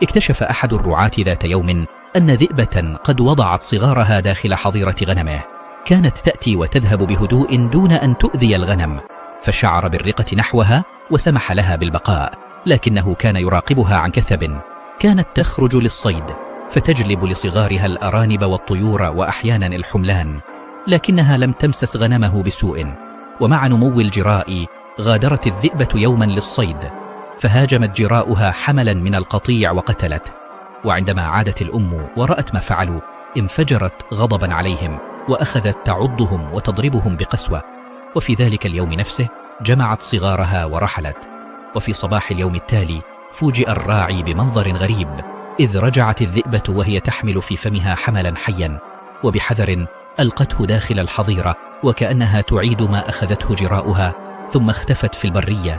اكتشف أحد الرعاة ذات يوم أن ذئبة قد وضعت صغارها داخل حظيرة غنمه. كانت تأتي وتذهب بهدوء دون أن تؤذي الغنم، فشعر بالرقة نحوها وسمح لها بالبقاء، لكنه كان يراقبها عن كثب. كانت تخرج للصيد فتجلب لصغارها الأرانب والطيور وأحيانا الحملان، لكنها لم تمسس غنمه بسوء. ومع نمو الجراء غادرت الذئبة يوما للصيد، فهاجمت جراؤها حملا من القطيع وقتلت. وعندما عادت الأم ورأت ما فعلوا انفجرت غضبا عليهم، وأخذت تعضهم وتضربهم بقسوة. وفي ذلك اليوم نفسه جمعت صغارها ورحلت. وفي صباح اليوم التالي فوجئ الراعي بمنظر غريب، إذ رجعت الذئبة وهي تحمل في فمها حملا حيا، وبحذر ألقته داخل الحظيرة وكأنها تعيد ما أخذته جراؤها، ثم اختفت في البرية.